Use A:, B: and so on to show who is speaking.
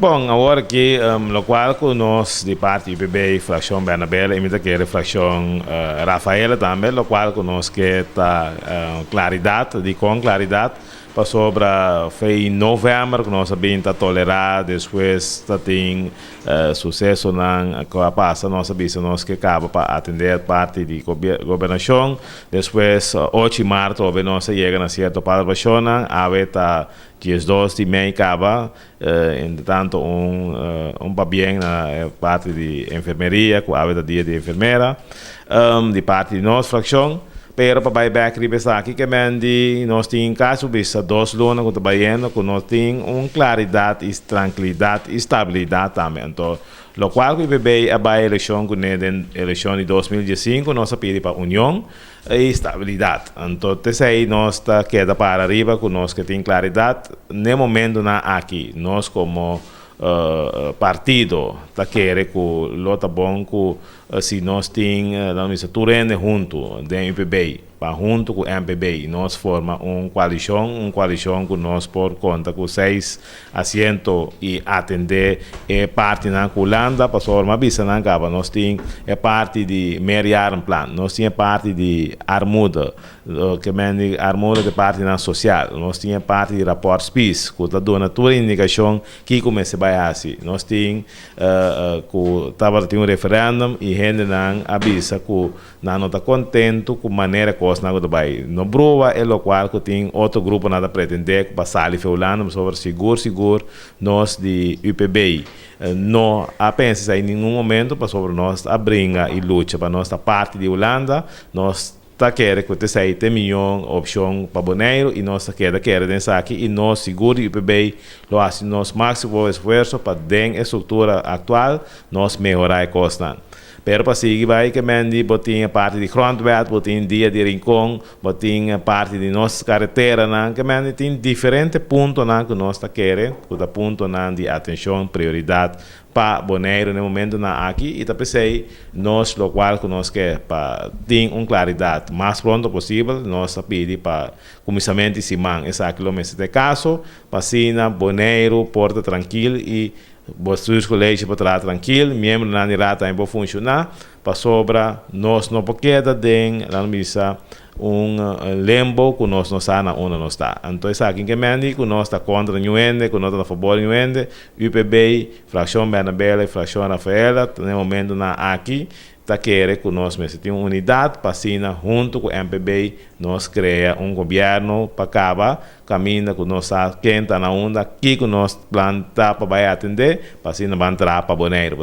A: Bom, agora que lo qual que nós de parte IPB fração Bernabela imita que a fração Rafaela também, lo qual que nós que tá claridade, de com claridade para sobre foi em novembro que nós sabemos tolerar, depois tem sucesso na que passa nós sabemos nós que acaba para atender parte de governação, depois 8 de março nós chega na certa participação, aveta que os dois de meio acaba, entretanto bem na parte de enfermeria, com a dia de enfermeira, de parte de nossa fração. Pero para back ribesa aqui que mendi nós tem caso bisa 2 lunas com trabalhando com nós tem claridade, tranquilidade, estabilidade também. Então, lo qual que bebê a eleição com eleição de 2015 nós pedi para união e estabilidade. Então, aí nós tá queda para arriba com nós que tem claridade. No momento na aqui nós como partido tá querer que lota bom que se nós tem a administratura junto da MPB para junto com o MPB nós forma coalição que nós por conta com 6 assentos e atender parte na Holanda para formar bisa na caba nós tem parte de meriar plan nós tem parte de armuda que mendi armuda de parte na social nós tem parte de rapport peace que tá dando toda indicação que começa vai assim nós tem que tava tem referendum e gente não avisa que não está contente com maneira que nós não vai no prova é o qual que tem outro grupo nada pretender para sair falando sobre seguro nós de UPB não apenas em nenhum momento para sobre nós a brinca e luta para nossa parte de Holanda nós quer que você tenha milhão opção para Bonaire e nós quer dessa aqui e nós seguro e UPB lo hace nosso máximo esforço para dentro a estrutura atual nós melhorar a costa. Pero para seguir vai que mendi botinha parte de Grondwet, botinha dia de Rincón, botinha parte de nossa carretera, na que mendi tem diferentes pontos na que nós queremos, cada ponto na de atenção, prioridade para Bonaire no momento na aqui e também nós lo qual que nós quer para ter claridade mais pronto possível nós pedir para começamento de semana essa quilômetro de caso para sina Bonaire porta tranquilo e os colégios para estar tranquilo, membro na nirata em funcionar, para sobra nós não queda dentro da missa lembo que nós não está onde nós está. Então aqui que mendi que nós está contra Nuende, que nós está a favor de Nuende, UPB, fração Bernabela e fração Rafaela, no momento na aqui está querendo que nós tem uma unidade para cima junto com o MPB nós cria governo para acabar caminho que nós quem está na onda aqui que nós planta para vai atender para cima vai entrar para Bonaire